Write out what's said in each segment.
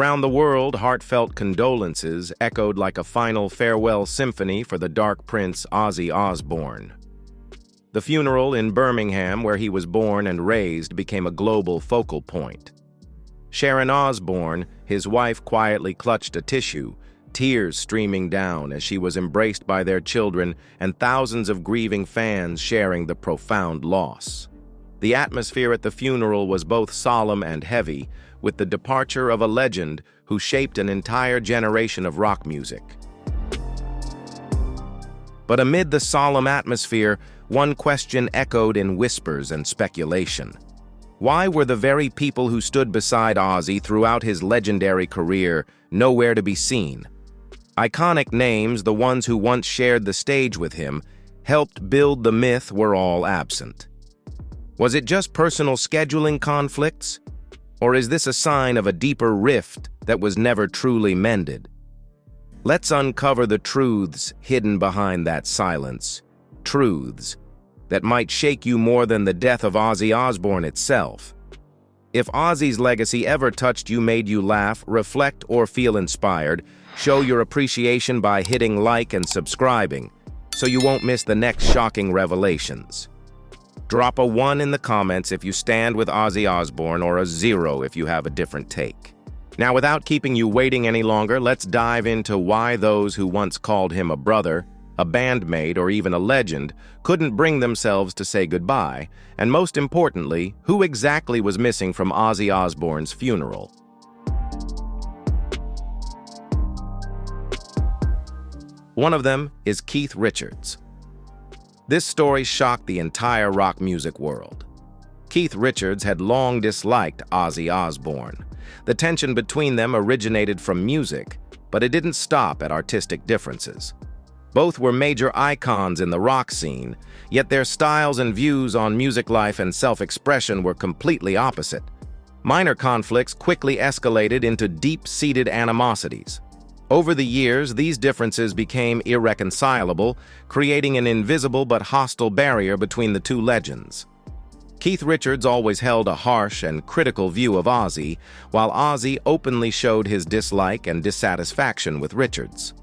Around the world, heartfelt condolences echoed like a final farewell symphony for the Dark Prince Ozzy Osbourne. The funeral in Birmingham, where he was born and raised, became a global focal point. Sharon Osbourne, his wife, quietly clutched a tissue, tears streaming down as she was embraced by their children and thousands of grieving fans sharing the profound loss. The atmosphere at the funeral was both solemn and heavy, with the departure of a legend who shaped an entire generation of rock music. But amid the solemn atmosphere, one question echoed in whispers and speculation. Why were the very people who stood beside Ozzy throughout his legendary career nowhere to be seen? Iconic names, the ones who once shared the stage with him, helped build the myth, were all absent. Was it just personal scheduling conflicts? Or is this a sign of a deeper rift that was never truly mended? Let's uncover the truths hidden behind that silence. Truths that might shake you more than the death of Ozzy Osbourne itself. If Ozzy's legacy ever touched you, made you laugh, reflect, or feel inspired, show your appreciation by hitting like and subscribing so you won't miss the next shocking revelations. Drop a 1 in the comments if you stand with Ozzy Osbourne, or a 0 if you have a different take. Now, without keeping you waiting any longer, let's dive into why those who once called him a brother, a bandmate, or even a legend couldn't bring themselves to say goodbye, and most importantly, who exactly was missing from Ozzy Osbourne's funeral. One of them is Keith Richards. This story shocked the entire rock music world. Keith Richards had long disliked Ozzy Osbourne. The tension between them originated from music, but it didn't stop at artistic differences. Both were major icons in the rock scene, yet their styles and views on music life and self-expression were completely opposite. Minor conflicts quickly escalated into deep-seated animosities. Over the years, these differences became irreconcilable, creating an invisible but hostile barrier between the two legends. Keith Richards always held a harsh and critical view of Ozzy, while Ozzy openly showed his dislike and dissatisfaction with Richards.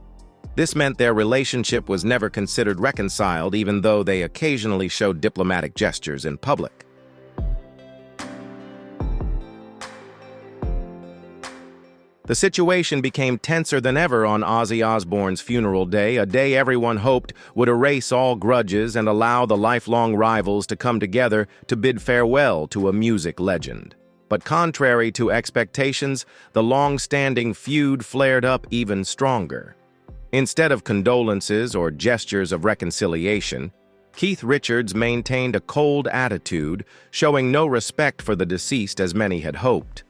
This meant their relationship was never considered reconciled, even though they occasionally showed diplomatic gestures in public. The situation became tenser than ever on Ozzy Osbourne's funeral day, a day everyone hoped would erase all grudges and allow the lifelong rivals to come together to bid farewell to a music legend. But contrary to expectations, the long-standing feud flared up even stronger. Instead of condolences or gestures of reconciliation, Keith Richards maintained a cold attitude, showing no respect for the deceased as many had hoped.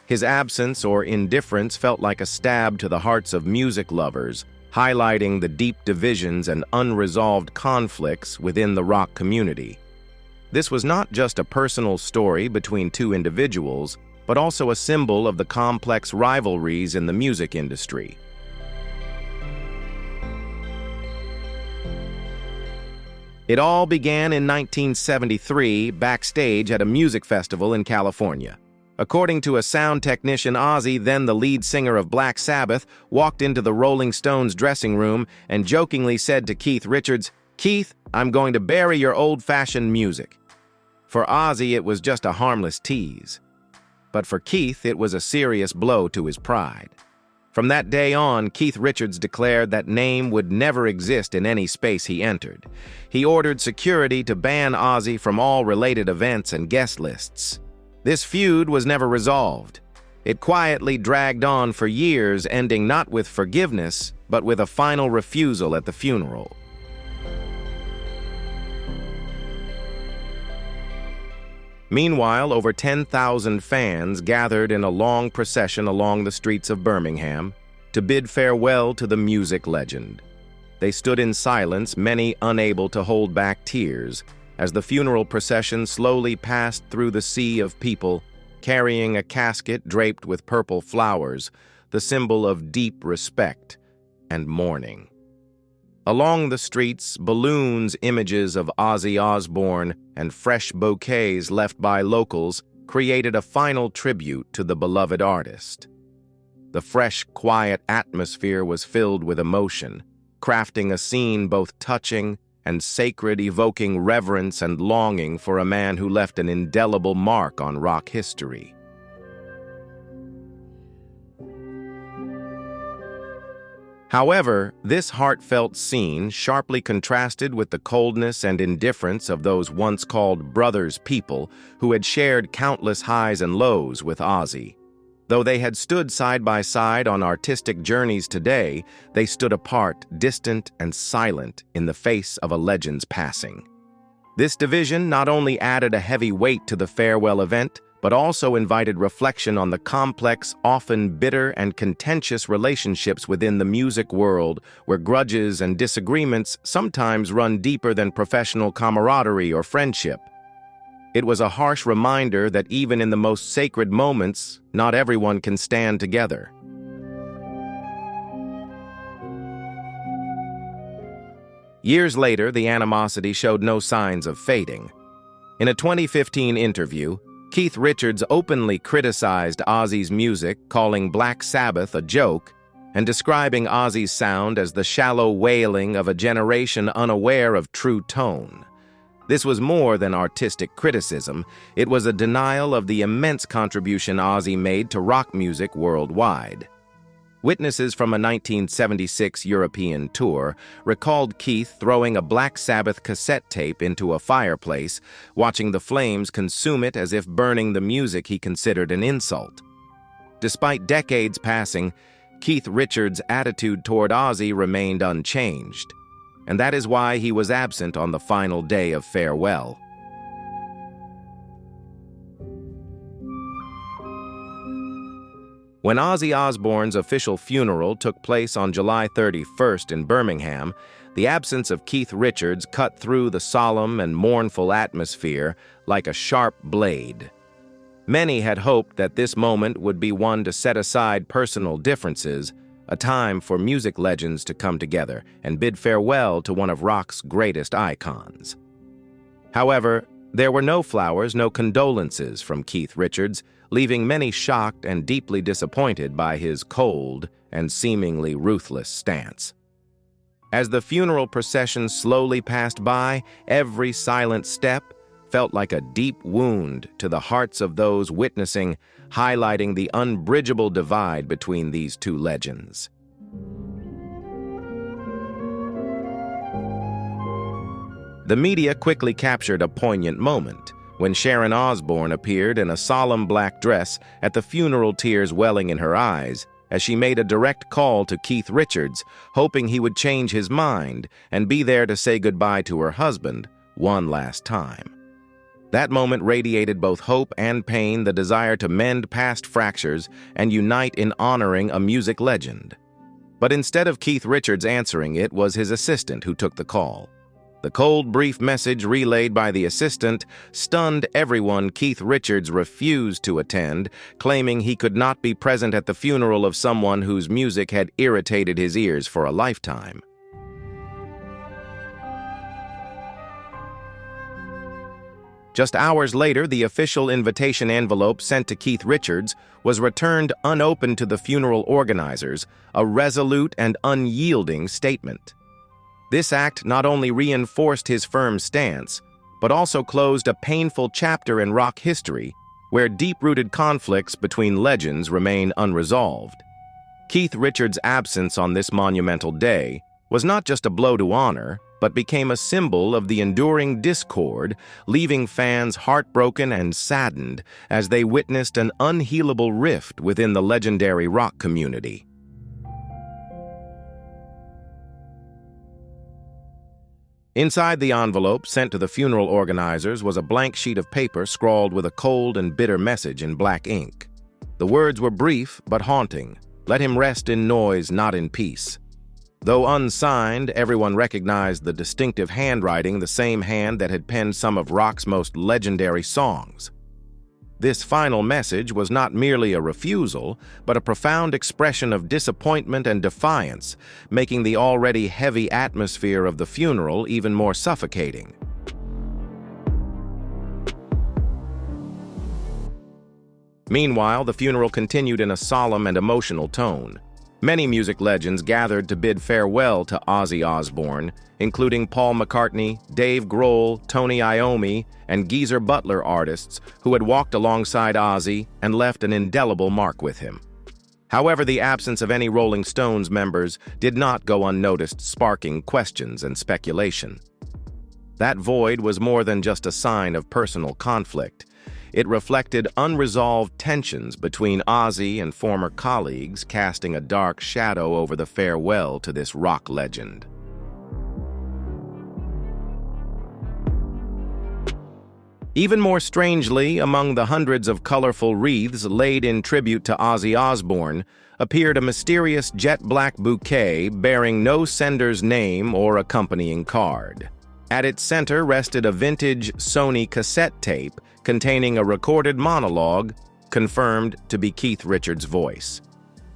His absence or indifference felt like a stab to the hearts of music lovers, highlighting the deep divisions and unresolved conflicts within the rock community. This was not just a personal story between two individuals, but also a symbol of the complex rivalries in the music industry. It all began in 1973, backstage at a music festival in California. According to a sound technician, Ozzy, then the lead singer of Black Sabbath, walked into the Rolling Stones dressing room and jokingly said to Keith Richards, "Keith, I'm going to bury your old-fashioned music." For Ozzy, it was just a harmless tease. But for Keith, it was a serious blow to his pride. From that day on, Keith Richards declared that name would never exist in any space he entered. He ordered security to ban Ozzy from all related events and guest lists. This feud was never resolved. It quietly dragged on for years, ending not with forgiveness, but with a final refusal at the funeral. Meanwhile, over 10,000 fans gathered in a long procession along the streets of Birmingham to bid farewell to the music legend. They stood in silence, many unable to hold back tears, as the funeral procession slowly passed through the sea of people, carrying a casket draped with purple flowers, the symbol of deep respect and mourning. Along the streets, balloons, images of Ozzy Osbourne, and fresh bouquets left by locals created a final tribute to the beloved artist. The fresh, quiet atmosphere was filled with emotion, crafting a scene both touching and sacred, evoking reverence and longing for a man who left an indelible mark on rock history. However, this heartfelt scene sharply contrasted with the coldness and indifference of those once called brothers people who had shared countless highs and lows with Ozzy. Though they had stood side by side on artistic journeys today, they stood apart, distant and silent in the face of a legend's passing. This division not only added a heavy weight to the farewell event, but also invited reflection on the complex, often bitter and contentious relationships within the music world, where grudges and disagreements sometimes run deeper than professional camaraderie or friendship. It was a harsh reminder that even in the most sacred moments, not everyone can stand together. Years later, the animosity showed no signs of fading. In a 2015 interview, Keith Richards openly criticized Ozzy's music, calling Black Sabbath a joke and describing Ozzy's sound as the shallow wailing of a generation unaware of true tone. This was more than artistic criticism. It was a denial of the immense contribution Ozzy made to rock music worldwide. Witnesses from a 1976 European tour recalled Keith throwing a Black Sabbath cassette tape into a fireplace, watching the flames consume it as if burning the music he considered an insult. Despite decades passing, Keith Richards' attitude toward Ozzy remained unchanged, and that is why he was absent on the final day of farewell. When Ozzy Osbourne's official funeral took place on July 31st in Birmingham, the absence of Keith Richards cut through the solemn and mournful atmosphere like a sharp blade. Many had hoped that this moment would be one to set aside personal differences, a time for music legends to come together and bid farewell to one of rock's greatest icons. However, there were no flowers, no condolences from Keith Richards, leaving many shocked and deeply disappointed by his cold and seemingly ruthless stance. As the funeral procession slowly passed by, every silent step felt like a deep wound to the hearts of those witnessing, highlighting the unbridgeable divide between these two legends. The media quickly captured a poignant moment when Sharon Osbourne appeared in a solemn black dress at the funeral, tears welling in her eyes, as she made a direct call to Keith Richards, hoping he would change his mind and be there to say goodbye to her husband one last time. That moment radiated both hope and pain, the desire to mend past fractures and unite in honoring a music legend. But instead of Keith Richards answering, it was his assistant who took the call. The cold, brief message relayed by the assistant stunned everyone. Keith Richards refused to attend, claiming he could not be present at the funeral of someone whose music had irritated his ears for a lifetime. Just hours later, the official invitation envelope sent to Keith Richards was returned unopened to the funeral organizers, a resolute and unyielding statement. This act not only reinforced his firm stance, but also closed a painful chapter in rock history where deep-rooted conflicts between legends remain unresolved. Keith Richards' absence on this monumental day was not just a blow to honor, but became a symbol of the enduring discord, leaving fans heartbroken and saddened as they witnessed an unhealable rift within the legendary rock community. Inside the envelope sent to the funeral organizers was a blank sheet of paper scrawled with a cold and bitter message in black ink. The words were brief but haunting. "Let him rest in noise, not in peace." Though unsigned, everyone recognized the distinctive handwriting, the same hand that had penned some of rock's most legendary songs. This final message was not merely a refusal, but a profound expression of disappointment and defiance, making the already heavy atmosphere of the funeral even more Meanwhile, the funeral continued in a solemn and emotional tone. Many music legends gathered to bid farewell to Ozzy Osbourne, including Paul McCartney, Dave Grohl, Tony Iommi, and Geezer Butler artists who had walked alongside Ozzy and left an indelible mark with him. However, the absence of any Rolling Stones members did not go unnoticed, sparking questions and speculation. That void was more than just a sign of personal conflict. It reflected unresolved tensions between Ozzy and former colleagues, casting a dark shadow over the farewell to this rock legend. Even more strangely, among the hundreds of colorful wreaths laid in tribute to Ozzy Osbourne, appeared a mysterious jet-black bouquet bearing no sender's name or accompanying card. At its center rested a vintage Sony cassette tape containing a recorded monologue confirmed to be Keith Richards' voice.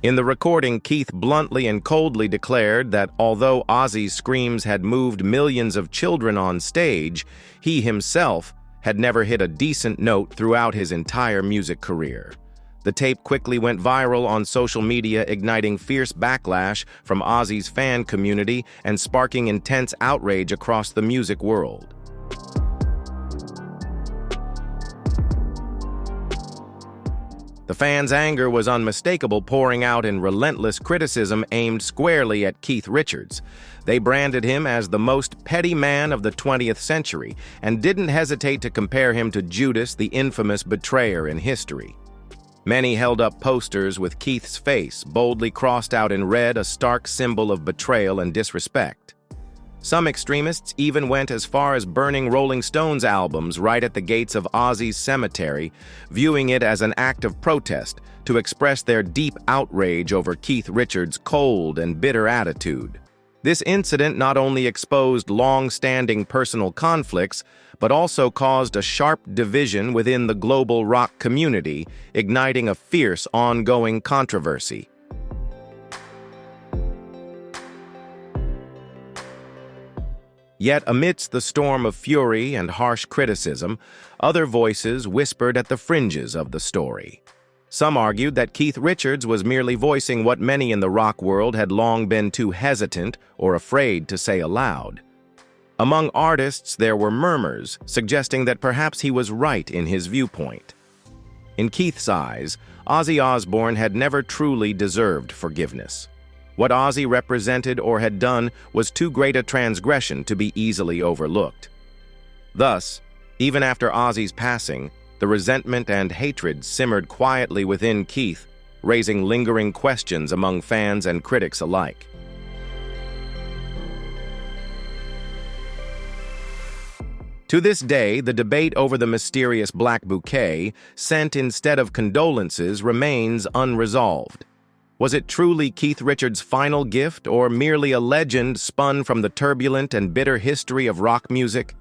In the recording, Keith bluntly and coldly declared that although Ozzy's screams had moved millions of children on stage, he himself had never hit a decent note throughout his entire music career. The tape quickly went viral on social media, igniting fierce backlash from Ozzy's fan community and sparking intense outrage across the music world. The fans' anger was unmistakable, pouring out in relentless criticism aimed squarely at Keith Richards. They branded him as the most petty man of the 20th century and didn't hesitate to compare him to Judas, the infamous betrayer in history. Many held up posters with Keith's face boldly crossed out in red, a stark symbol of betrayal and disrespect. Some extremists even went as far as burning Rolling Stones albums right at the gates of Ozzy's cemetery, viewing it as an act of protest to express their deep outrage over Keith Richards' cold and bitter attitude. This incident not only exposed long-standing personal conflicts, but also caused a sharp division within the global rock community, igniting a fierce ongoing controversy. Yet amidst the storm of fury and harsh criticism, other voices whispered at the fringes of the story. Some argued that Keith Richards was merely voicing what many in the rock world had long been too hesitant or afraid to say aloud. Among artists, there were murmurs suggesting that perhaps he was right in his viewpoint. In Keith's eyes, Ozzy Osbourne had never truly deserved forgiveness. What Ozzy represented or had done was too great a transgression to be easily overlooked. Thus, even after Ozzy's passing, the resentment and hatred simmered quietly within Keith, raising lingering questions among fans and critics alike. To this day, the debate over the mysterious black bouquet, sent instead of condolences, remains unresolved. Was it truly Keith Richards' final gift, or merely a legend spun from the turbulent and bitter history of rock music?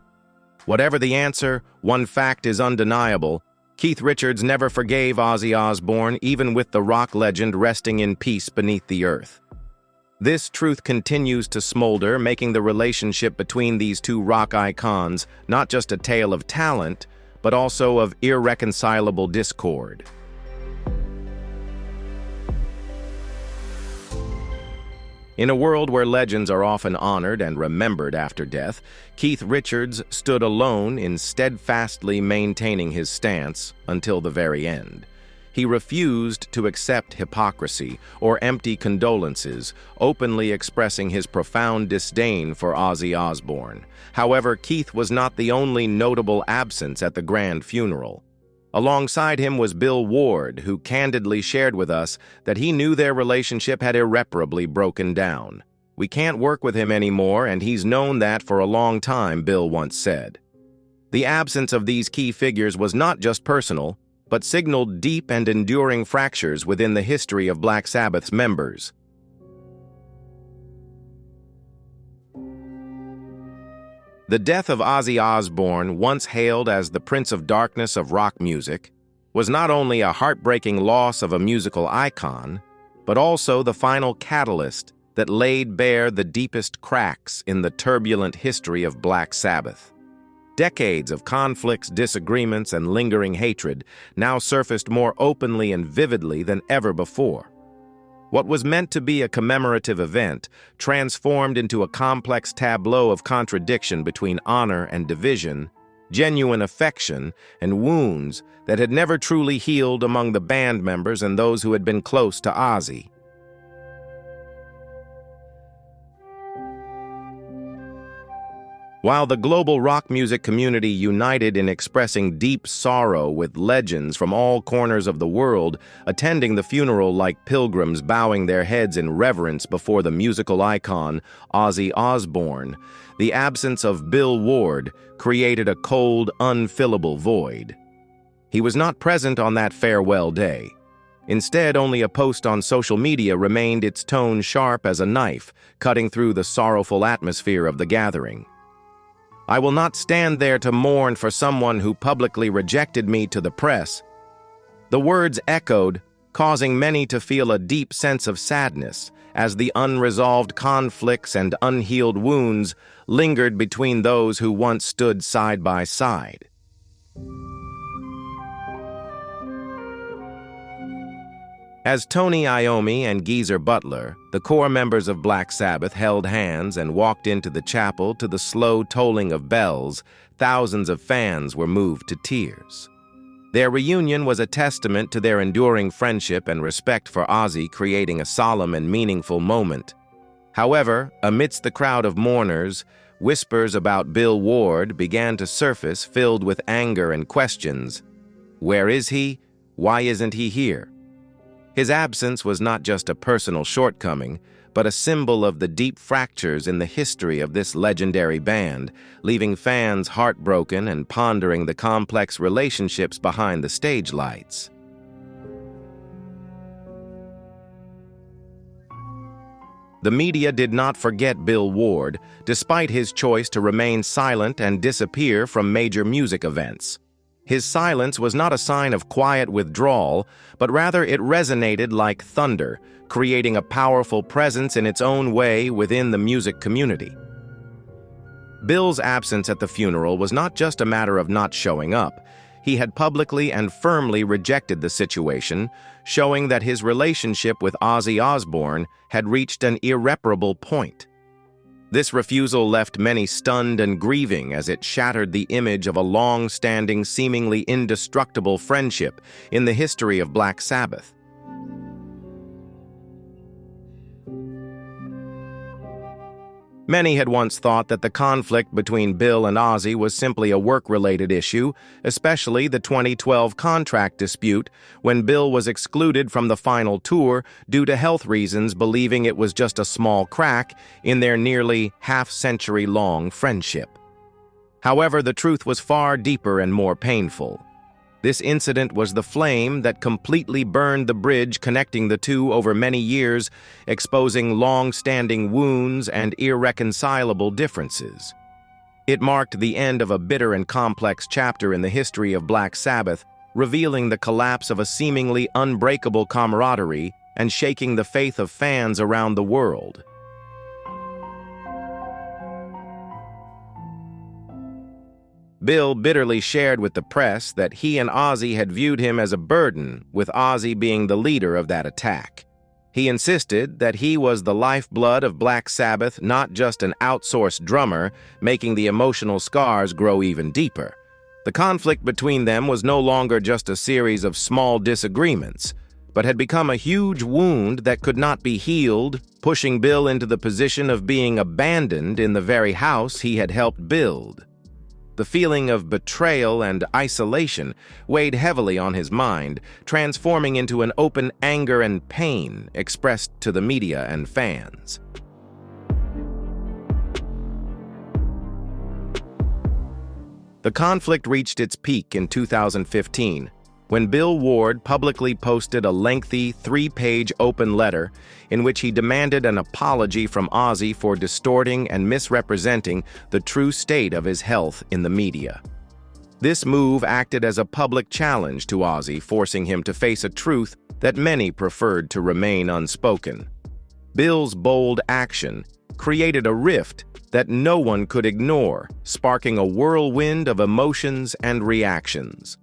Whatever the answer, one fact is undeniable: Keith Richards never forgave Ozzy Osbourne, even with the rock legend resting in peace beneath the earth. This truth continues to smolder, making the relationship between these two rock icons not just a tale of talent, but also of irreconcilable discord. In a world where legends are often honored and remembered after death, Keith Richards stood alone in steadfastly maintaining his stance until the very end. He refused to accept hypocrisy or empty condolences, openly expressing his profound disdain for Ozzy Osbourne. However, Keith was not the only notable absence at the grand funeral. Alongside him was Bill Ward, who candidly shared with us that he knew their relationship had irreparably broken down. "We can't work with him anymore, and he's known that for a long time," Bill once said. The absence of these key figures was not just personal, but signaled deep and enduring fractures within the history of Black Sabbath's members. The death of Ozzy Osbourne, once hailed as the Prince of Darkness of rock music, was not only a heartbreaking loss of a musical icon, but also the final catalyst that laid bare the deepest cracks in the turbulent history of Black Sabbath. Decades of conflicts, disagreements, and lingering hatred now surfaced more openly and vividly than ever before. What was meant to be a commemorative event transformed into a complex tableau of contradiction between honor and division, genuine affection and wounds that had never truly healed among the band members and those who had been close to Ozzy. While the global rock music community united in expressing deep sorrow, with legends from all corners of the world attending the funeral like pilgrims bowing their heads in reverence before the musical icon Ozzy Osbourne, the absence of Bill Ward created a cold, unfillable void. He was not present on that farewell day. Instead, only a post on social media remained, its tone sharp as a knife, cutting through the sorrowful atmosphere of the gathering. "I will not stand there to mourn for someone who publicly rejected me to the press." The words echoed, causing many to feel a deep sense of sadness as the unresolved conflicts and unhealed wounds lingered between those who once stood side by side. As Tony Iommi and Geezer Butler, the core members of Black Sabbath, held hands and walked into the chapel to the slow tolling of bells, thousands of fans were moved to tears. Their reunion was a testament to their enduring friendship and respect for Ozzy, creating a solemn and meaningful moment. However, amidst the crowd of mourners, whispers about Bill Ward began to surface, filled with anger and questions. Where is he? Why isn't he here? His absence was not just a personal shortcoming, but a symbol of the deep fractures in the history of this legendary band, leaving fans heartbroken and pondering the complex relationships behind the stage lights. The media did not forget Bill Ward, despite his choice to remain silent and disappear from major music events. His silence was not a sign of quiet withdrawal, but rather it resonated like thunder, creating a powerful presence in its own way within the music community. Bill's absence at the funeral was not just a matter of not showing up. He had publicly and firmly rejected the situation, showing that his relationship with Ozzy Osbourne had reached an irreparable point. This refusal left many stunned and grieving, as it shattered the image of a long-standing, seemingly indestructible friendship in the history of Black Sabbath. Many had once thought that the conflict between Bill and Ozzy was simply a work-related issue, especially the 2012 contract dispute when Bill was excluded from the final tour due to health reasons, believing it was just a small crack in their nearly half-century-long friendship. However, the truth was far deeper and more painful. This incident was the flame that completely burned the bridge connecting the two over many years, exposing long-standing wounds and irreconcilable differences. It marked the end of a bitter and complex chapter in the history of Black Sabbath, revealing the collapse of a seemingly unbreakable camaraderie and shaking the faith of fans around the world. Bill bitterly shared with the press that he and Ozzy had viewed him as a burden, with Ozzy being the leader of that attack. He insisted that he was the lifeblood of Black Sabbath, not just an outsourced drummer, making the emotional scars grow even deeper. The conflict between them was no longer just a series of small disagreements, but had become a huge wound that could not be healed, pushing Bill into the position of being abandoned in the very house he had helped build. The feeling of betrayal and isolation weighed heavily on his mind, transforming into an open anger and pain expressed to the media and fans. The conflict reached its peak in 2015, when Bill Ward publicly posted a lengthy 3-page open letter in which he demanded an apology from Ozzy for distorting and misrepresenting the true state of his health in the media. This move acted as a public challenge to Ozzy, forcing him to face a truth that many preferred to remain unspoken. Bill's bold action created a rift that no one could ignore, sparking a whirlwind of emotions and reactions.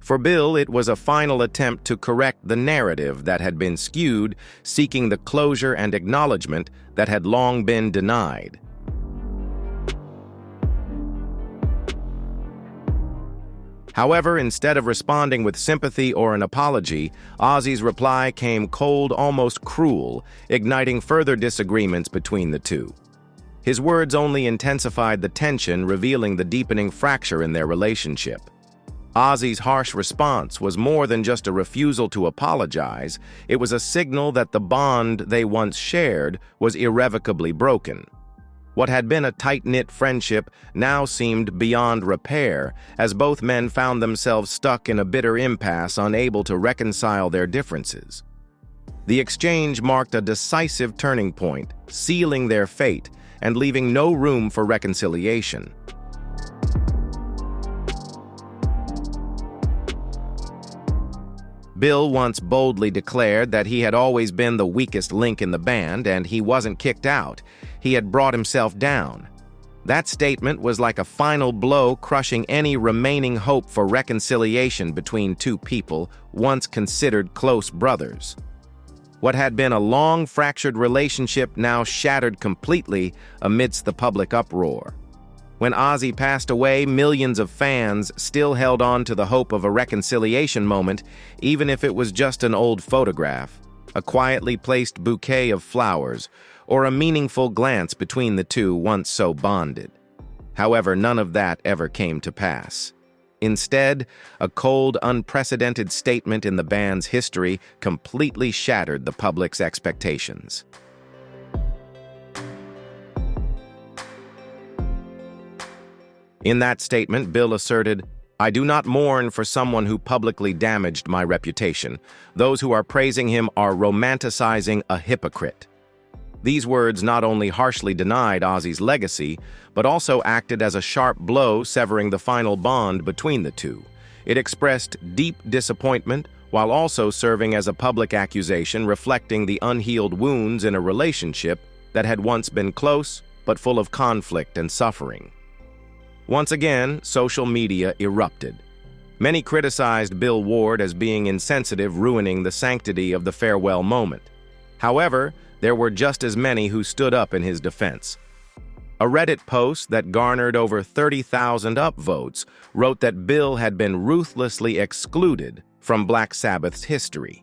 For Bill, it was a final attempt to correct the narrative that had been skewed, seeking the closure and acknowledgement that had long been denied. However, instead of responding with sympathy or an apology, Ozzy's reply came cold, almost cruel, igniting further disagreements between the two. His words only intensified the tension, revealing the deepening fracture in their relationship. Ozzy's harsh response was more than just a refusal to apologize. It was a signal that the bond they once shared was irrevocably broken. What had been a tight-knit friendship now seemed beyond repair, as both men found themselves stuck in a bitter impasse, unable to reconcile their differences. The exchange marked a decisive turning point, sealing their fate and leaving no room for reconciliation. Bill once boldly declared that he had always been the weakest link in the band, and he wasn't kicked out. He had brought himself down. That statement was like a final blow, crushing any remaining hope for reconciliation between two people once considered close brothers. What had been a long, fractured relationship now shattered completely amidst the public uproar. When Ozzy passed away, millions of fans still held on to the hope of a reconciliation moment, even if it was just an old photograph, a quietly placed bouquet of flowers, or a meaningful glance between the two once so bonded. However, none of that ever came to pass. Instead, a cold, unprecedented statement in the band's history completely shattered the public's expectations. In that statement, Bill asserted, "I do not mourn for someone who publicly damaged my reputation. Those who are praising him are romanticizing a hypocrite." These words not only harshly denied Ozzy's legacy, but also acted as a sharp blow, severing the final bond between the two. It expressed deep disappointment, while also serving as a public accusation reflecting the unhealed wounds in a relationship that had once been close, but full of conflict and suffering. Once again, social media erupted. Many criticized Bill Ward as being insensitive, ruining the sanctity of the farewell moment. However, there were just as many who stood up in his defense. A Reddit post that garnered over 30,000 upvotes wrote that Bill had been ruthlessly excluded from Black Sabbath's history.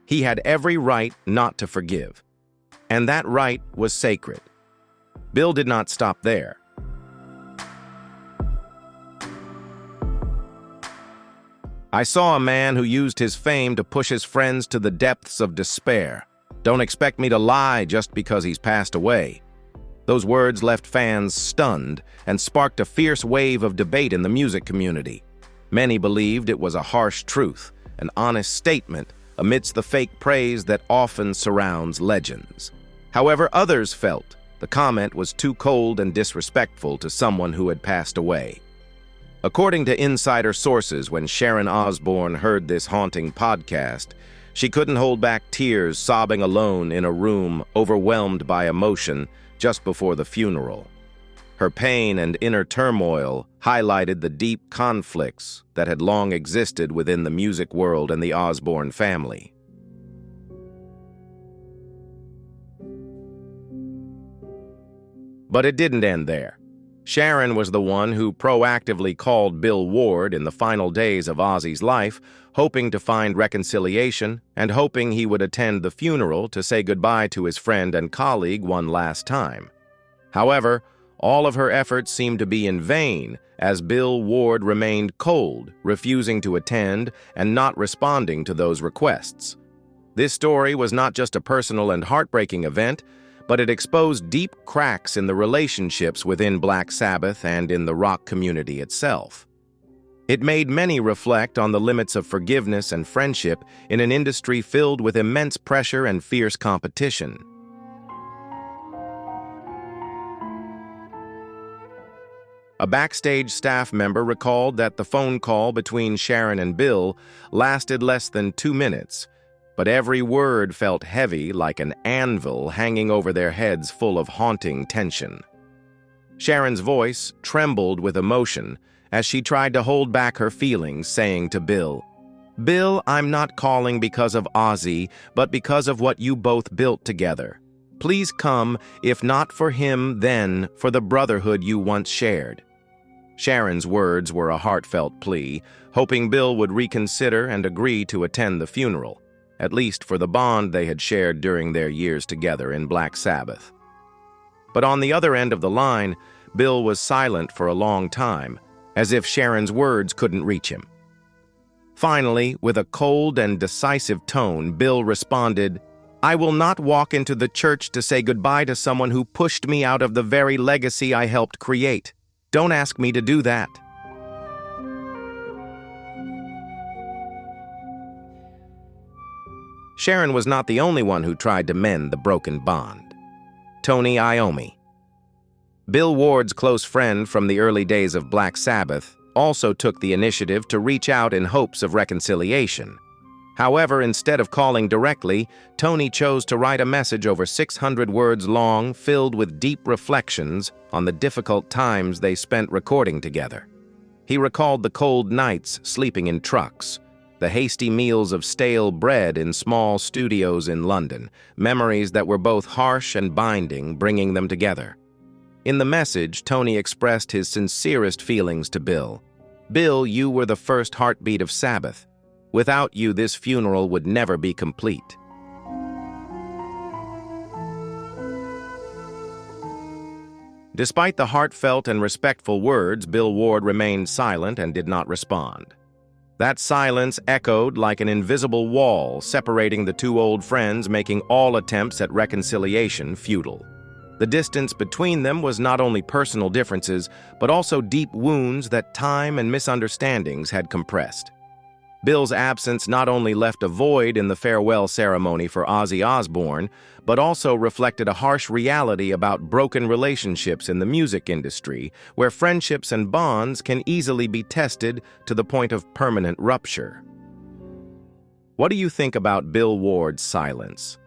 He had every right not to forgive, and that right was sacred. Bill did not stop there. "I saw a man who used his fame to push his friends to the depths of despair. Don't expect me to lie just because he's passed away." Those words left fans stunned and sparked a fierce wave of debate in the music community. Many believed it was a harsh truth, an honest statement amidst the fake praise that often surrounds legends. However, others felt the comment was too cold and disrespectful to someone who had passed away. According to insider sources, when Sharon Osbourne heard this haunting podcast, she couldn't hold back tears, sobbing alone in a room, overwhelmed by emotion just before the funeral. Her pain and inner turmoil highlighted the deep conflicts that had long existed within the music world and the Osbourne family. But it didn't end there. Sharon was the one who proactively called Bill Ward in the final days of Ozzy's life, hoping to find reconciliation and hoping he would attend the funeral to say goodbye to his friend and colleague one last time. However, all of her efforts seemed to be in vain, as Bill Ward remained cold, refusing to attend and not responding to those requests. This story was not just a personal and heartbreaking event, but it exposed deep cracks in the relationships within Black Sabbath and in the rock community itself. It made many reflect on the limits of forgiveness and friendship in an industry filled with immense pressure and fierce competition. A backstage staff member recalled that the phone call between Sharon and Bill lasted less than 2 minutes, but every word felt heavy, like an anvil hanging over their heads, full of haunting tension. Sharon's voice trembled with emotion as she tried to hold back her feelings, saying to Bill, "Bill, I'm not calling because of Ozzy, but because of what you both built together. Please come, if not for him, then for the brotherhood you once shared." Sharon's words were a heartfelt plea, hoping Bill would reconsider and agree to attend the funeral, at least for the bond they had shared during their years together in Black Sabbath. But on the other end of the line, Bill was silent for a long time, as if Sharon's words couldn't reach him. Finally, with a cold and decisive tone, Bill responded, "I will not walk into the church to say goodbye to someone who pushed me out of the very legacy I helped create. Don't ask me to do that." Sharon was not the only one who tried to mend the broken bond. Tony Iommi, Bill Ward's close friend from the early days of Black Sabbath, also took the initiative to reach out in hopes of reconciliation. However, instead of calling directly, Tony chose to write a message over 600 words long, filled with deep reflections on the difficult times they spent recording together. He recalled the cold nights sleeping in trucks, the hasty meals of stale bread in small studios in London, memories that were both harsh and binding, bringing them together. In the message, Tony expressed his sincerest feelings to Bill. "Bill, you were the first heartbeat of Sabbath. Without you, this funeral would never be complete." Despite the heartfelt and respectful words, Bill Ward remained silent and did not respond. That silence echoed like an invisible wall separating the two old friends, making all attempts at reconciliation futile. The distance between them was not only personal differences, but also deep wounds that time and misunderstandings had compressed. Bill's absence not only left a void in the farewell ceremony for Ozzy Osbourne, but also reflected a harsh reality about broken relationships in the music industry, where friendships and bonds can easily be tested to the point of permanent rupture. What do you think about Bill Ward's silence?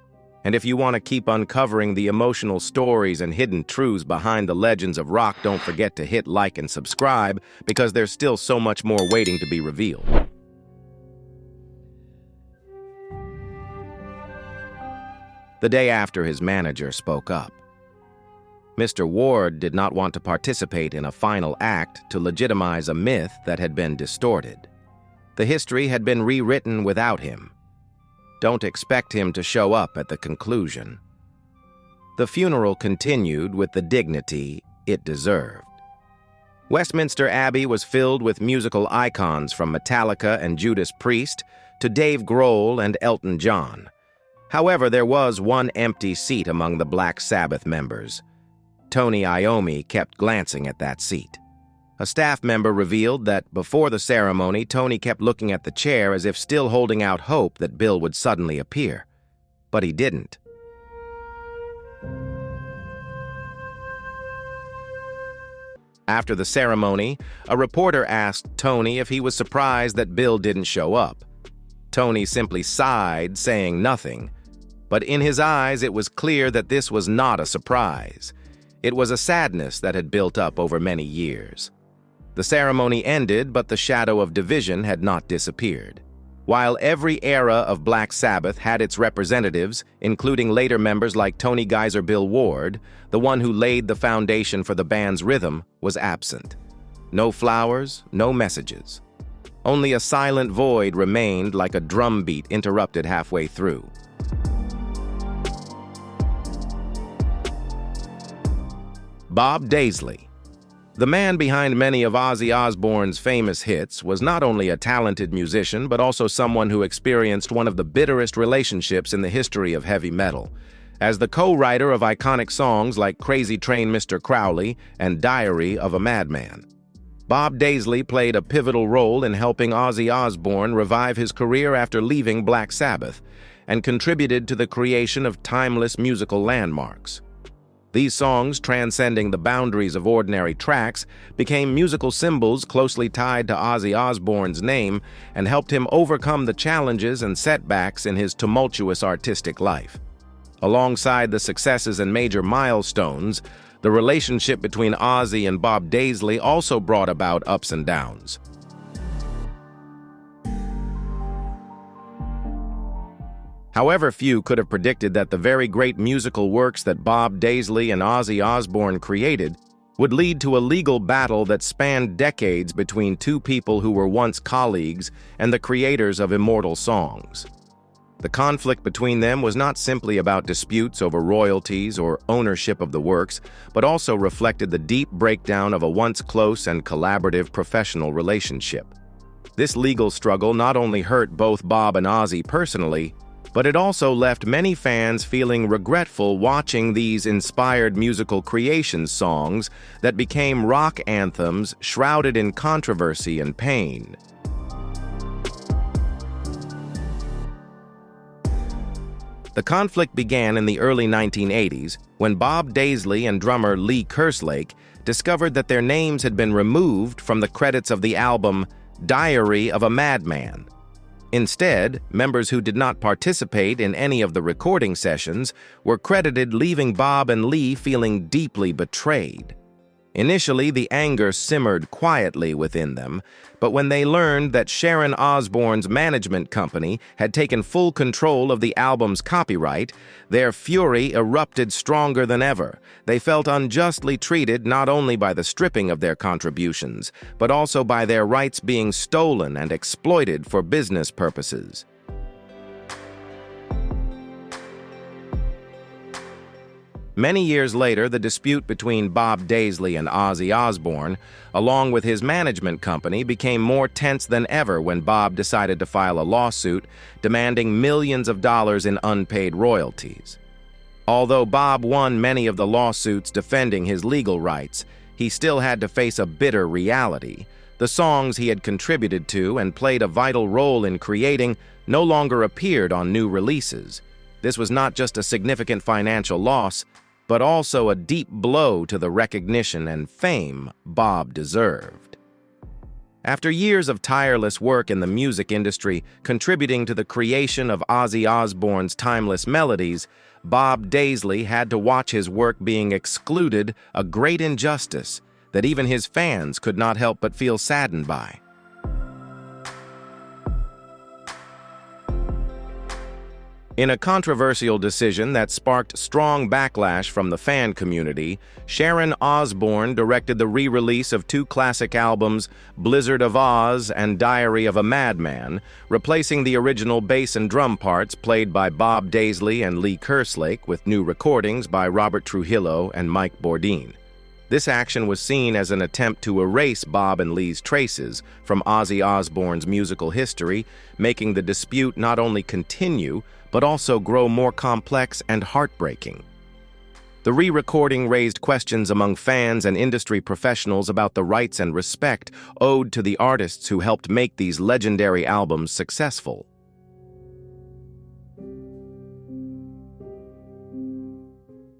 And if you want to keep uncovering the emotional stories and hidden truths behind the legends of rock, don't forget to hit like and subscribe, because there's still so much more waiting to be revealed. The day after, his manager spoke up. Mr. Ward did not want to participate in a final act to legitimize a myth that had been distorted. The history had been rewritten without him. Don't expect him to show up at the conclusion. The funeral continued with the dignity it deserved. Westminster Abbey was filled with musical icons from Metallica and Judas Priest to Dave Grohl and Elton John. However, there was one empty seat among the Black Sabbath members. Tony Iommi kept glancing at that seat. A staff member revealed that before the ceremony, Tony kept looking at the chair as if still holding out hope that Bill would suddenly appear. But he didn't. After the ceremony, a reporter asked Tony if he was surprised that Bill didn't show up. Tony simply sighed, saying nothing. But in his eyes, it was clear that this was not a surprise. It was a sadness that had built up over many years. The ceremony ended, but the shadow of division had not disappeared. While every era of Black Sabbath had its representatives, including later members like Tony Geyser Bill Ward, the one who laid the foundation for the band's rhythm was absent. No flowers, no messages. Only a silent void remained, like a drumbeat interrupted halfway through. Bob Daisley. The man behind many of Ozzy Osbourne's famous hits was not only a talented musician, but also someone who experienced one of the bitterest relationships in the history of heavy metal. As the co-writer of iconic songs like Crazy Train Mr. Crowley and Diary of a Madman, Bob Daisley played a pivotal role in helping Ozzy Osbourne revive his career after leaving Black Sabbath, and contributed to the creation of timeless musical landmarks. These songs, transcending the boundaries of ordinary tracks, became musical symbols closely tied to Ozzy Osbourne's name and helped him overcome the challenges and setbacks in his tumultuous artistic life. Alongside the successes and major milestones, The relationship between Ozzy and Bob Daisley also brought about ups and downs. However, few could have predicted that the very great musical works that Bob Daisley and Ozzy Osbourne created would lead to a legal battle that spanned decades between two people who were once colleagues and the creators of immortal songs. The conflict between them was not simply about disputes over royalties or ownership of the works, but also reflected the deep breakdown of a once close and collaborative professional relationship. This legal struggle not only hurt both Bob and Ozzy personally, but it also left many fans feeling regretful watching these inspired musical creations songs that became rock anthems shrouded in controversy and pain. The conflict began in the early 1980s when Bob Daisley and drummer Lee Kerslake discovered that their names had been removed from the credits of the album Diary of a Madman. Instead, members who did not participate in any of the recording sessions were credited, leaving Bob and Lee feeling deeply betrayed. Initially, the anger simmered quietly within them, but when they learned that Sharon Osbourne's management company had taken full control of the album's copyright, their fury erupted stronger than ever. They felt unjustly treated not only by the stripping of their contributions, but also by their rights being stolen and exploited for business purposes. Many years later, the dispute between Bob Daisley and Ozzy Osbourne, along with his management company, became more tense than ever when Bob decided to file a lawsuit demanding millions of dollars in unpaid royalties. Although Bob won many of the lawsuits defending his legal rights, he still had to face a bitter reality. The songs he had contributed to and played a vital role in creating no longer appeared on new releases. This was not just a significant financial loss, but also a deep blow to the recognition and fame Bob deserved. After years of tireless work in the music industry, contributing to the creation of Ozzy Osbourne's timeless melodies, Bob Daisley had to watch his work being excluded, a great injustice that even his fans could not help but feel saddened by. In a controversial decision that sparked strong backlash from the fan community, Sharon Osbourne directed the re-release of two classic albums, Blizzard of Oz and Diary of a Madman, replacing the original bass and drum parts played by Bob Daisley and Lee Kerslake with new recordings by Robert Trujillo and Mike Bourdin. This action was seen as an attempt to erase Bob and Lee's traces from Ozzy Osbourne's musical history, making the dispute not only continue, but also grow more complex and heartbreaking. The re-recording raised questions among fans and industry professionals about the rights and respect owed to the artists who helped make these legendary albums successful.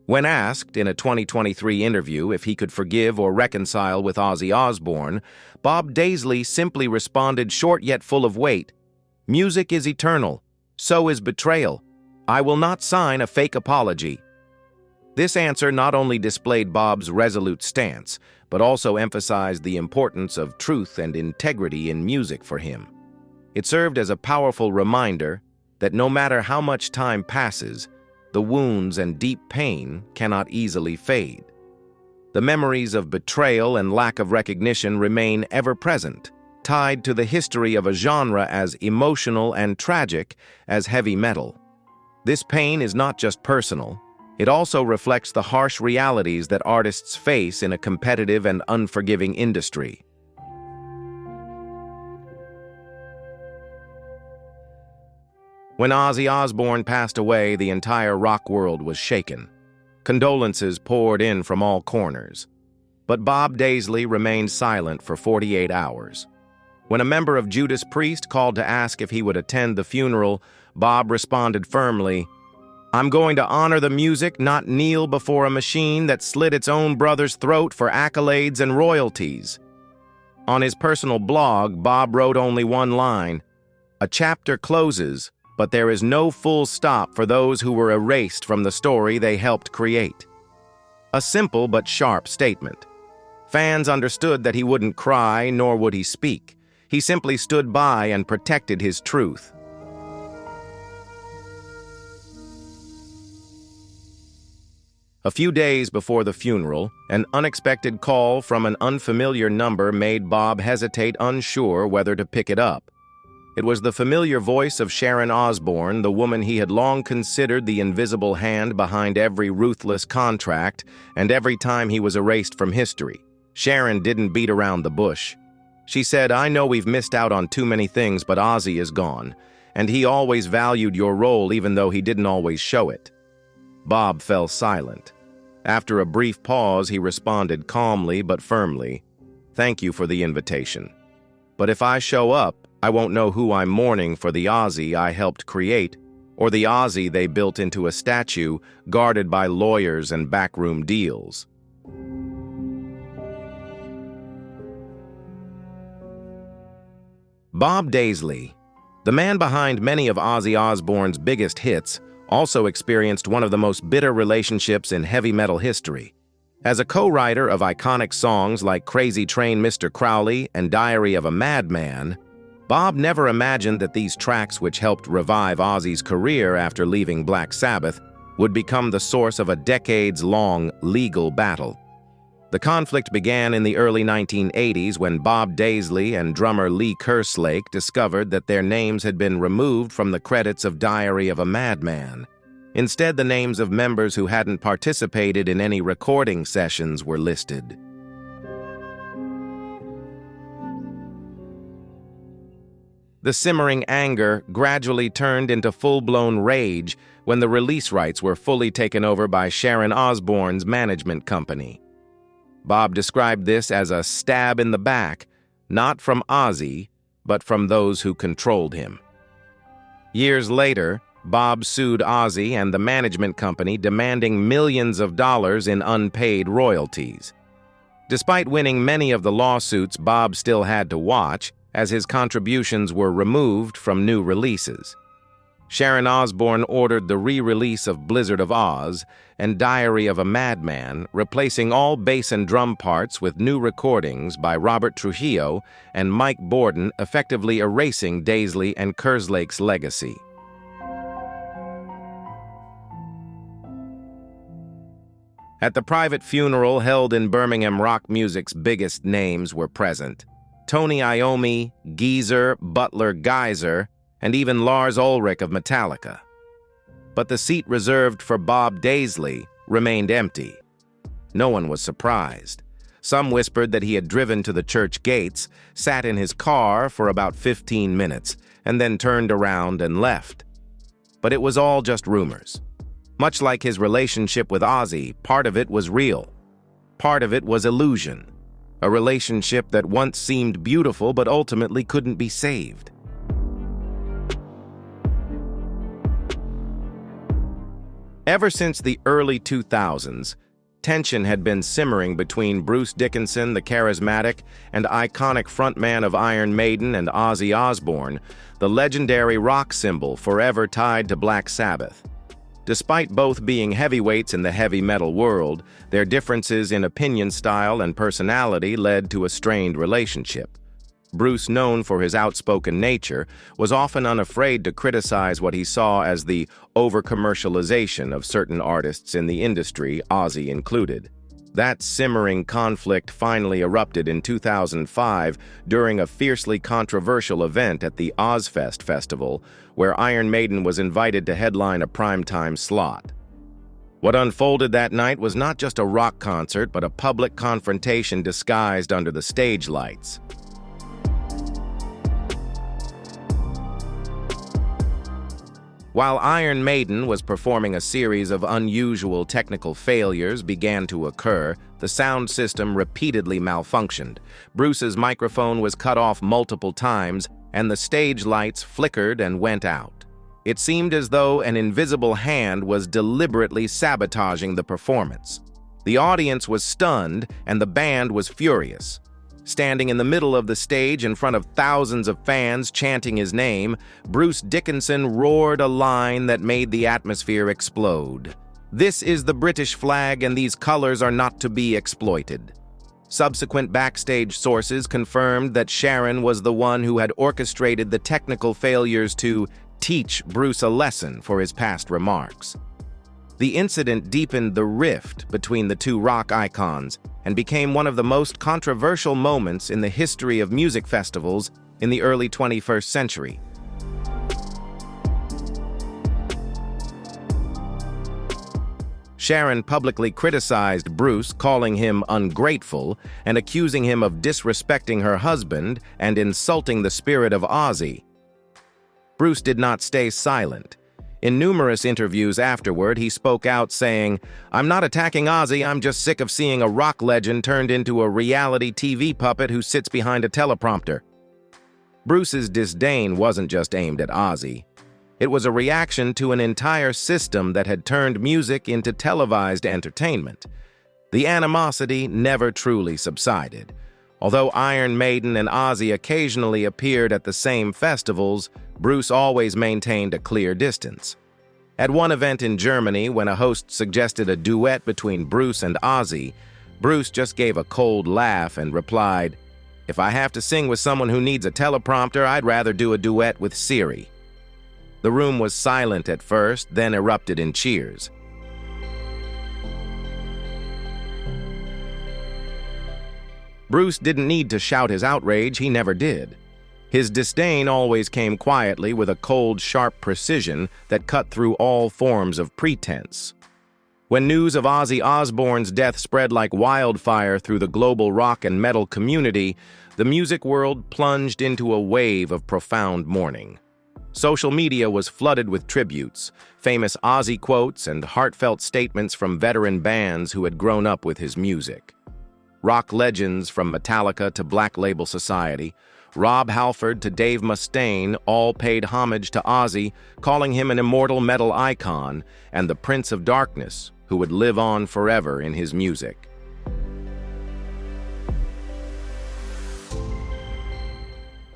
When asked in a 2023 interview if he could forgive or reconcile with Ozzy Osbourne, Bob Daisley simply responded, short yet full of weight, "Music is eternal. So is betrayal. I will not sign a fake apology." This answer not only displayed Bob's resolute stance, but also emphasized the importance of truth and integrity in music for him. It served as a powerful reminder that no matter how much time passes, the wounds and deep pain cannot easily fade. The memories of betrayal and lack of recognition remain ever present, tied to the history of a genre as emotional and tragic as heavy metal. This pain is not just personal, it also reflects the harsh realities that artists face in a competitive and unforgiving industry. When Ozzy Osbourne passed away, the entire rock world was shaken. Condolences poured in from all corners. But Bob Daisley remained silent for 48 hours. When a member of Judas Priest called to ask if he would attend the funeral, Bob responded firmly, "I'm going to honor the music, not kneel before a machine that slit its own brother's throat for accolades and royalties." On his personal blog, Bob wrote only one line, "A chapter closes, but there is no full stop for those who were erased from the story they helped create." A simple but sharp statement. Fans understood that he wouldn't cry, nor would he speak. He simply stood by and protected his truth. A few days before the funeral, an unexpected call from an unfamiliar number made Bob hesitate, unsure whether to pick it up. It was the familiar voice of Sharon Osbourne, the woman he had long considered the invisible hand behind every ruthless contract and every time he was erased from history. Sharon didn't beat around the bush. She said, "I know we've missed out on too many things, but Ozzy is gone, and he always valued your role even though he didn't always show it." Bob fell silent. After a brief pause, he responded calmly but firmly, "Thank you for the invitation. But if I show up, I won't know who I'm mourning for the Ozzy I helped create, or the Ozzy they built into a statue guarded by lawyers and backroom deals." Bob Daisley, the man behind many of Ozzy Osbourne's biggest hits, also experienced one of the most bitter relationships in heavy metal history. As a co-writer of iconic songs like Crazy Train Mr. Crowley and Diary of a Madman, Bob never imagined that these tracks, which helped revive Ozzy's career after leaving Black Sabbath, would become the source of a decades-long legal battle. The conflict began in the early 1980s when Bob Daisley and drummer Lee Kerslake discovered that their names had been removed from the credits of Diary of a Madman. Instead, the names of members who hadn't participated in any recording sessions were listed. The simmering anger gradually turned into full-blown rage when the release rights were fully taken over by Sharon Osbourne's management company. Bob described this as a stab in the back, not from Ozzy, but from those who controlled him. Years later, Bob sued Ozzy and the management company, demanding millions of dollars in unpaid royalties. Despite winning many of the lawsuits, Bob still had to watch, as his contributions were removed from new releases. Sharon Osbourne ordered the re-release of Blizzard of Oz and Diary of a Madman, replacing all bass and drum parts with new recordings by Robert Trujillo and Mike Borden, effectively erasing Daisley and Kerslake's legacy. At the private funeral held in Birmingham, rock music's biggest names were present. Tony Iommi, Geezer, Butler Geyser, and even Lars Ulrich of Metallica. But the seat reserved for Bob Daisley remained empty. No one was surprised. Some whispered that he had driven to the church gates, sat in his car for about 15 minutes, and then turned around and left. But it was all just rumors. Much like his relationship with Ozzy, part of it was real. Part of it was illusion. A relationship that once seemed beautiful but ultimately couldn't be saved. Ever since the early 2000s, tension had been simmering between Bruce Dickinson, the charismatic and iconic frontman of Iron Maiden, and Ozzy Osbourne, the legendary rock symbol forever tied to Black Sabbath. Despite both being heavyweights in the heavy metal world, their differences in opinion style and personality led to a strained relationship. Bruce, known for his outspoken nature, was often unafraid to criticize what he saw as the over-commercialization of certain artists in the industry, Ozzy included. That simmering conflict finally erupted in 2005 during a fiercely controversial event at the Ozfest Festival, where Iron Maiden was invited to headline a primetime slot. What unfolded that night was not just a rock concert, but a public confrontation disguised under the stage lights. While Iron Maiden was performing, a series of unusual technical failures began to occur. The sound system repeatedly malfunctioned. Bruce's microphone was cut off multiple times, and the stage lights flickered and went out. It seemed as though an invisible hand was deliberately sabotaging the performance. The audience was stunned, and the band was furious. Standing in the middle of the stage in front of thousands of fans chanting his name, Bruce Dickinson roared a line that made the atmosphere explode. "This is the British flag and these colors are not to be exploited." Subsequent backstage sources confirmed that Sharon was the one who had orchestrated the technical failures to teach Bruce a lesson for his past remarks. The incident deepened the rift between the two rock icons and became one of the most controversial moments in the history of music festivals in the early 21st century. Sharon publicly criticized Bruce, calling him ungrateful and accusing him of disrespecting her husband and insulting the spirit of Ozzy. Bruce did not stay silent. In numerous interviews afterward, he spoke out saying, "I'm not attacking Ozzy, I'm just sick of seeing a rock legend turned into a reality TV puppet who sits behind a teleprompter." Bruce's disdain wasn't just aimed at Ozzy. It was a reaction to an entire system that had turned music into televised entertainment. The animosity never truly subsided. Although Iron Maiden and Ozzy occasionally appeared at the same festivals, Bruce always maintained a clear distance. At one event in Germany, when a host suggested a duet between Bruce and Ozzy, Bruce just gave a cold laugh and replied, "If I have to sing with someone who needs a teleprompter, I'd rather do a duet with Siri." The room was silent at first, then erupted in cheers. Bruce didn't need to shout his outrage, he never did. His disdain always came quietly with a cold, sharp precision that cut through all forms of pretense. When news of Ozzy Osbourne's death spread like wildfire through the global rock and metal community, the music world plunged into a wave of profound mourning. Social media was flooded with tributes, famous Ozzy quotes, and heartfelt statements from veteran bands who had grown up with his music. Rock legends from Metallica to Black Label Society, Rob Halford to Dave Mustaine all paid homage to Ozzy, calling him an immortal metal icon and the Prince of Darkness who would live on forever in his music.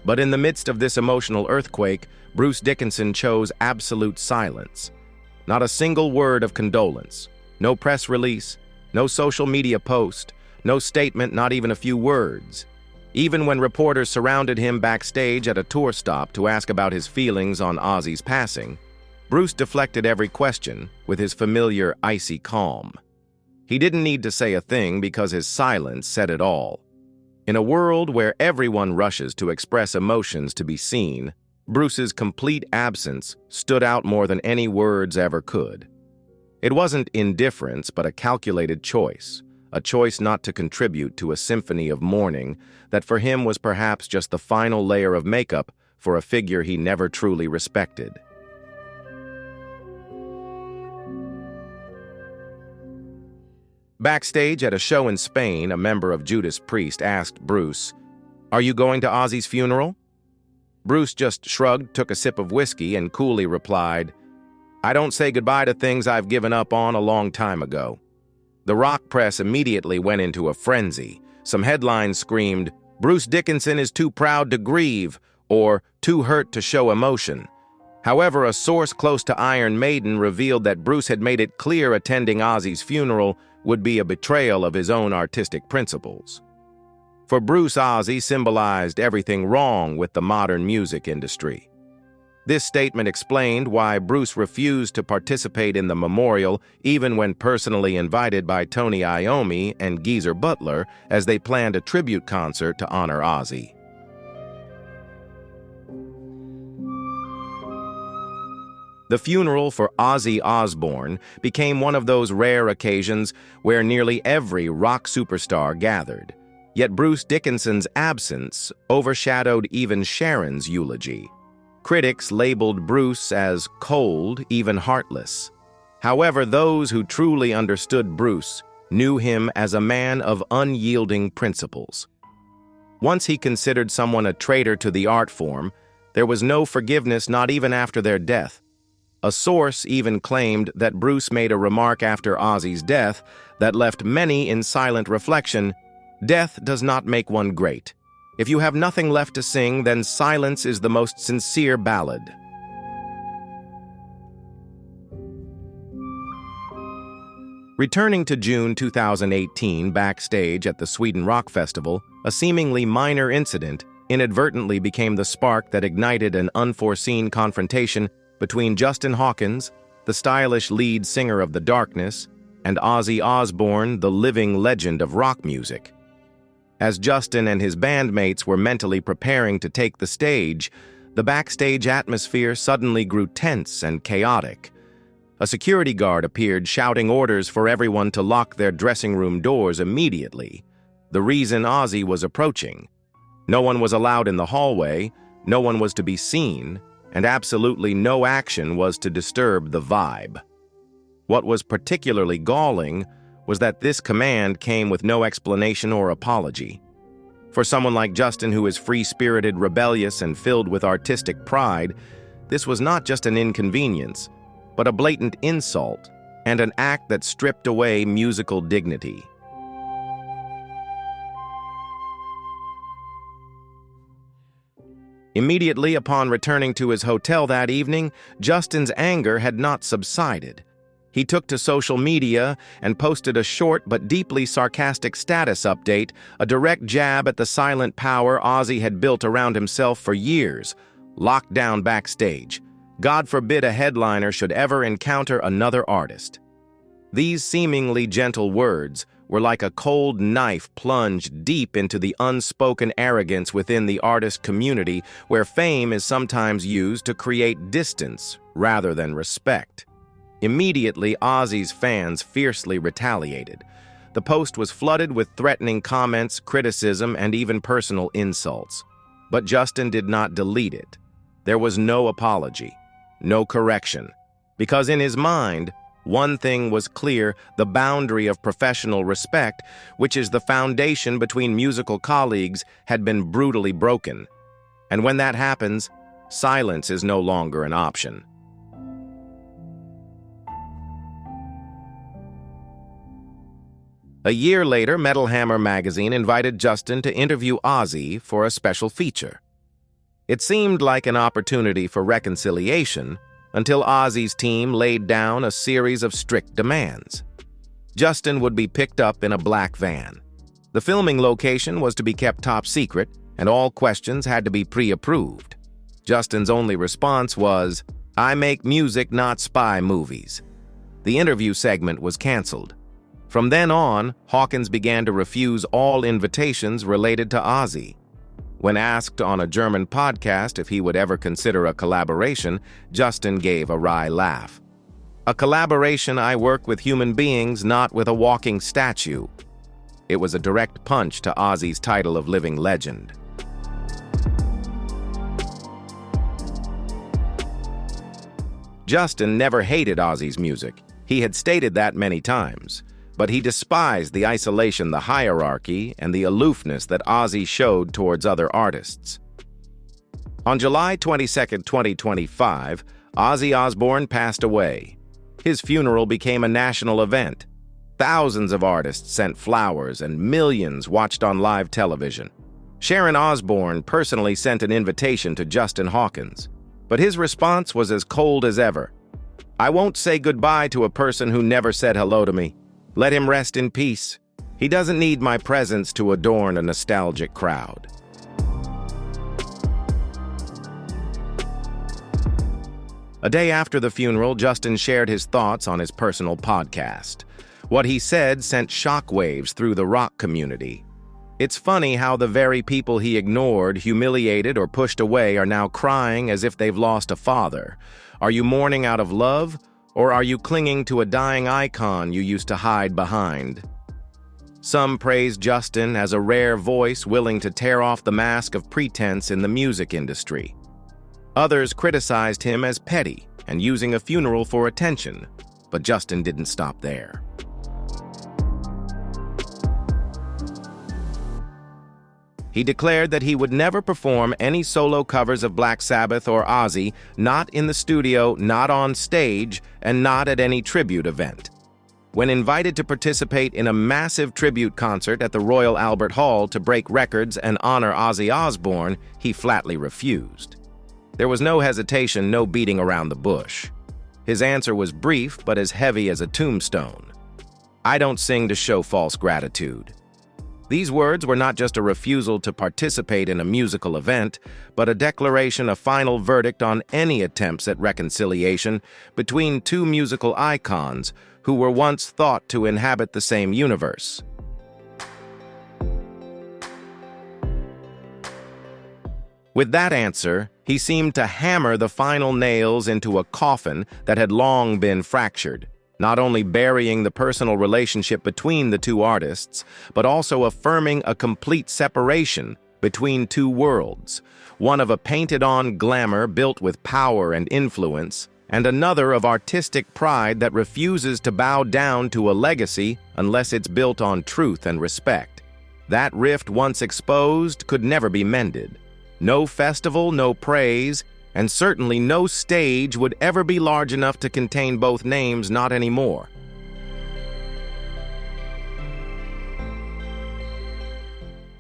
But in the midst of this emotional earthquake, Bruce Dickinson chose absolute silence. Not a single word of condolence, no press release, no social media post, no statement, not even a few words. Even when reporters surrounded him backstage at a tour stop to ask about his feelings on Ozzy's passing, Bruce deflected every question with his familiar icy calm. He didn't need to say a thing because his silence said it all. In a world where everyone rushes to express emotions to be seen, Bruce's complete absence stood out more than any words ever could. It wasn't indifference, but a calculated choice, a choice not to contribute to a symphony of mourning that for him was perhaps just the final layer of makeup for a figure he never truly respected. Backstage at a show in Spain, a member of Judas Priest asked Bruce, "Are you going to Ozzy's funeral?" Bruce just shrugged, took a sip of whiskey, and coolly replied, "I don't say goodbye to things I've given up on a long time ago." The rock press immediately went into a frenzy. Some headlines screamed, "Bruce Dickinson is too proud to grieve," or "too hurt to show emotion." However, a source close to Iron Maiden revealed that Bruce had made it clear attending Ozzy's funeral would be a betrayal of his own artistic principles. For Bruce, Ozzy symbolized everything wrong with the modern music industry. This statement explained why Bruce refused to participate in the memorial even when personally invited by Tony Iommi and Geezer Butler as they planned a tribute concert to honor Ozzy. The funeral for Ozzy Osbourne became one of those rare occasions where nearly every rock superstar gathered. Yet Bruce Dickinson's absence overshadowed even Sharon's eulogy. Critics labeled Bruce as cold, even heartless. However, those who truly understood Bruce knew him as a man of unyielding principles. Once he considered someone a traitor to the art form, there was no forgiveness, not even after their death. A source even claimed that Bruce made a remark after Ozzy's death that left many in silent reflection: "Death does not make one great. If you have nothing left to sing, then silence is the most sincere ballad." Returning to June 2018 backstage at the Sweden Rock Festival, a seemingly minor incident inadvertently became the spark that ignited an unforeseen confrontation between Justin Hawkins, the stylish lead singer of The Darkness, and Ozzy Osbourne, the living legend of rock music. As Justin and his bandmates were mentally preparing to take the stage, the backstage atmosphere suddenly grew tense and chaotic. A security guard appeared shouting orders for everyone to lock their dressing room doors immediately. The reason Ozzy was approaching. No one was allowed in the hallway, no one was to be seen, and absolutely no action was to disturb the vibe. What was particularly galling was that this command came with no explanation or apology. For someone like Justin, who is free-spirited, rebellious, and filled with artistic pride, this was not just an inconvenience, but a blatant insult and an act that stripped away musical dignity. Immediately upon returning to his hotel that evening, Justin's anger had not subsided. He took to social media and posted a short but deeply sarcastic status update, a direct jab at the silent power Ozzy had built around himself for years, locked down backstage. God forbid a headliner should ever encounter another artist. These seemingly gentle words were like a cold knife plunged deep into the unspoken arrogance within the artist community, where fame is sometimes used to create distance rather than respect. Immediately, Ozzy's fans fiercely retaliated. The post was flooded with threatening comments, criticism, and even personal insults. But Justin did not delete it. There was no apology. No correction. Because in his mind, one thing was clear: the boundary of professional respect, which is the foundation between musical colleagues, had been brutally broken. And when that happens, silence is no longer an option. A year later, Metal Hammer magazine invited Justin to interview Ozzy for a special feature. It seemed like an opportunity for reconciliation until Ozzy's team laid down a series of strict demands. Justin would be picked up in a black van. The filming location was to be kept top secret, and all questions had to be pre-approved. Justin's only response was, "I make music, not spy movies." The interview segment was canceled. From then on, Hawkins began to refuse all invitations related to Ozzy. When asked on a German podcast if he would ever consider a collaboration, Justin gave a wry laugh. "A collaboration, I work with human beings, not with a walking statue." It was a direct punch to Ozzy's title of living legend. Justin never hated Ozzy's music. He had stated that many times. But he despised the isolation, the hierarchy, and the aloofness that Ozzy showed towards other artists. On July 22, 2025, Ozzy Osbourne passed away. His funeral became a national event. Thousands of artists sent flowers and millions watched on live television. Sharon Osbourne personally sent an invitation to Justin Hawkins, but his response was as cold as ever. "I won't say goodbye to a person who never said hello to me. Let him rest in peace. He doesn't need my presence to adorn a nostalgic crowd." A day after the funeral, Justin shared his thoughts on his personal podcast. What he said sent shockwaves through the rock community. "It's funny how the very people he ignored, humiliated, or pushed away are now crying as if they've lost a father. Are you mourning out of love? Or are you clinging to a dying icon you used to hide behind?" Some praised Justin as a rare voice willing to tear off the mask of pretense in the music industry. Others criticized him as petty and using a funeral for attention, but Justin didn't stop there. He declared that he would never perform any solo covers of Black Sabbath or Ozzy, not in the studio, not on stage, and not at any tribute event. When invited to participate in a massive tribute concert at the Royal Albert Hall to break records and honor Ozzy Osbourne, he flatly refused. There was no hesitation, no beating around the bush. His answer was brief but as heavy as a tombstone. "I don't sing to show false gratitude." These words were not just a refusal to participate in a musical event, but a declaration of final verdict on any attempts at reconciliation between two musical icons who were once thought to inhabit the same universe. With that answer, he seemed to hammer the final nails into a coffin that had long been fractured, not only burying the personal relationship between the two artists, but also affirming a complete separation between two worlds, one of a painted-on glamour built with power and influence, and another of artistic pride that refuses to bow down to a legacy unless it's built on truth and respect. That rift, once exposed, could never be mended. No festival, no praise, and certainly no stage would ever be large enough to contain both names, not anymore.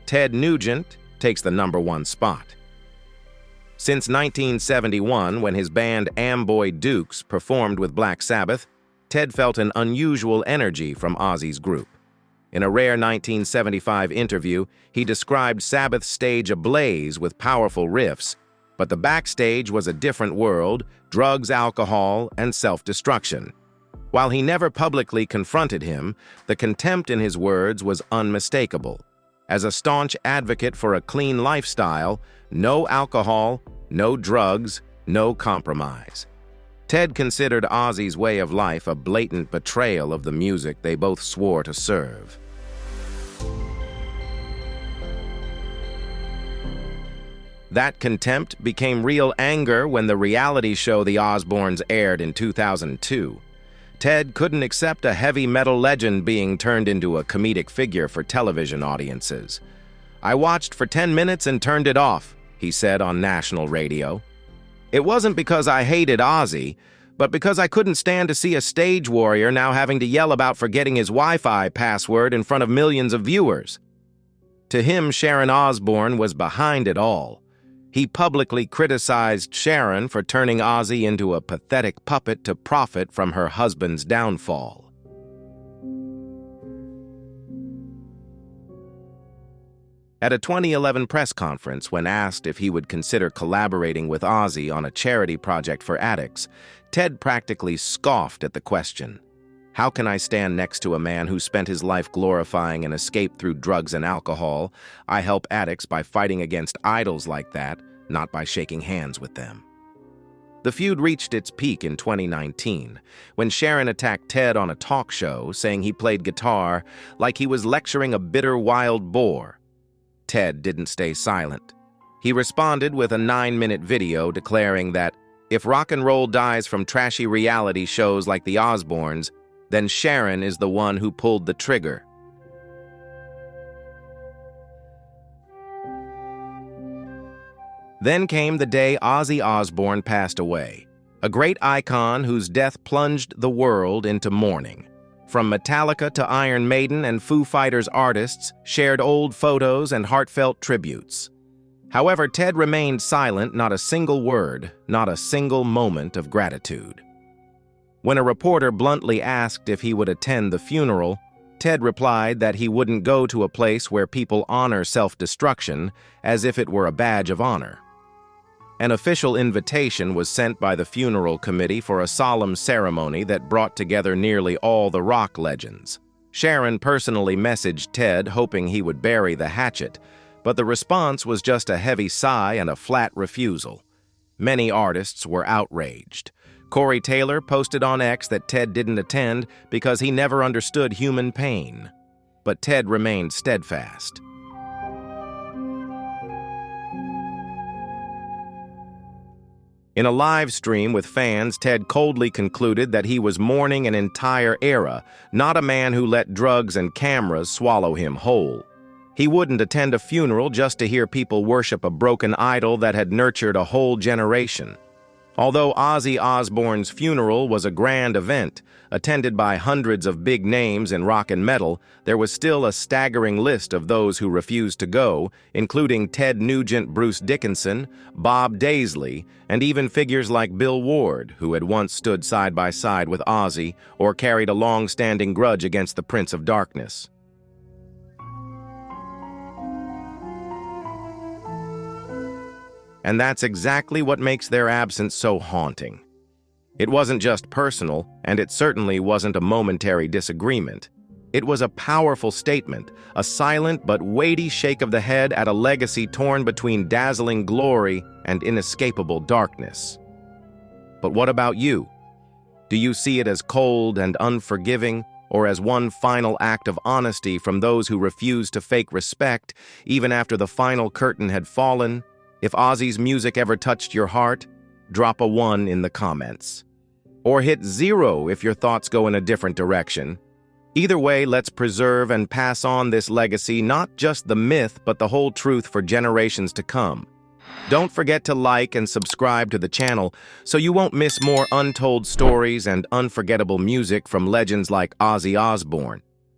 Ted Nugent takes the #1 spot. Since 1971, when his band Amboy Dukes performed with Black Sabbath, Ted felt an unusual energy from Ozzy's group. In a rare 1975 interview, he described Sabbath's stage ablaze with powerful riffs, but the backstage was a different world: drugs, alcohol, and self-destruction. While he never publicly confronted him, the contempt in his words was unmistakable. As a staunch advocate for a clean lifestyle, no alcohol, no drugs, no compromise. Ted considered Ozzy's way of life a blatant betrayal of the music they both swore to serve. That contempt became real anger when the reality show The Osbournes aired in 2002. Ted couldn't accept a heavy metal legend being turned into a comedic figure for television audiences. "I watched for 10 minutes and turned it off," he said on national radio. "It wasn't because I hated Ozzy, but because I couldn't stand to see a stage warrior now having to yell about forgetting his Wi-Fi password in front of millions of viewers." To him, Sharon Osbourne was behind it all. He publicly criticized Sharon for turning Ozzy into a pathetic puppet to profit from her husband's downfall. At a 2011 press conference, when asked if he would consider collaborating with Ozzy on a charity project for addicts, Ted practically scoffed at the question. "How can I stand next to a man who spent his life glorifying an escape through drugs and alcohol? I help addicts by fighting against idols like that, not by shaking hands with them." The feud reached its peak in 2019, when Sharon attacked Ted on a talk show, saying he played guitar like he was lecturing a bitter wild boar. Ted didn't stay silent. He responded with a 9-minute video declaring that if rock and roll dies from trashy reality shows like the Osbournes, then Sharon is the one who pulled the trigger. Then came the day Ozzy Osbourne passed away, a great icon whose death plunged the world into mourning. From Metallica to Iron Maiden and Foo Fighters artists shared old photos and heartfelt tributes. However, Ted remained silent, not a single word, not a single moment of gratitude. When a reporter bluntly asked if he would attend the funeral, Ted replied that he wouldn't go to a place where people honor self-destruction as if it were a badge of honor. An official invitation was sent by the funeral committee for a solemn ceremony that brought together nearly all the rock legends. Sharon personally messaged Ted hoping he would bury the hatchet, but the response was just a heavy sigh and a flat refusal. Many artists were outraged. Corey Taylor posted on X that Ted didn't attend because he never understood human pain. But Ted remained steadfast. In a live stream with fans, Ted coldly concluded that he was mourning an entire era, not a man who let drugs and cameras swallow him whole. He wouldn't attend a funeral just to hear people worship a broken idol that had nurtured a whole generation. Although Ozzy Osbourne's funeral was a grand event, attended by hundreds of big names in rock and metal, there was still a staggering list of those who refused to go, including Ted Nugent, Bruce Dickinson, Bob Daisley, and even figures like Bill Ward, who had once stood side by side with Ozzy or carried a long-standing grudge against the Prince of Darkness. And that's exactly what makes their absence so haunting. It wasn't just personal, and it certainly wasn't a momentary disagreement. It was a powerful statement, a silent but weighty shake of the head at a legacy torn between dazzling glory and inescapable darkness. But what about you? Do you see it as cold and unforgiving, or as one final act of honesty from those who refuse to fake respect, even after the final curtain had fallen? If Ozzy's music ever touched your heart, drop a 1 in the comments. Or hit 0 if your thoughts go in a different direction. Either way, let's preserve and pass on this legacy, not just the myth, but the whole truth for generations to come. Don't forget to like and subscribe to the channel so you won't miss more untold stories and unforgettable music from legends like Ozzy Osbourne.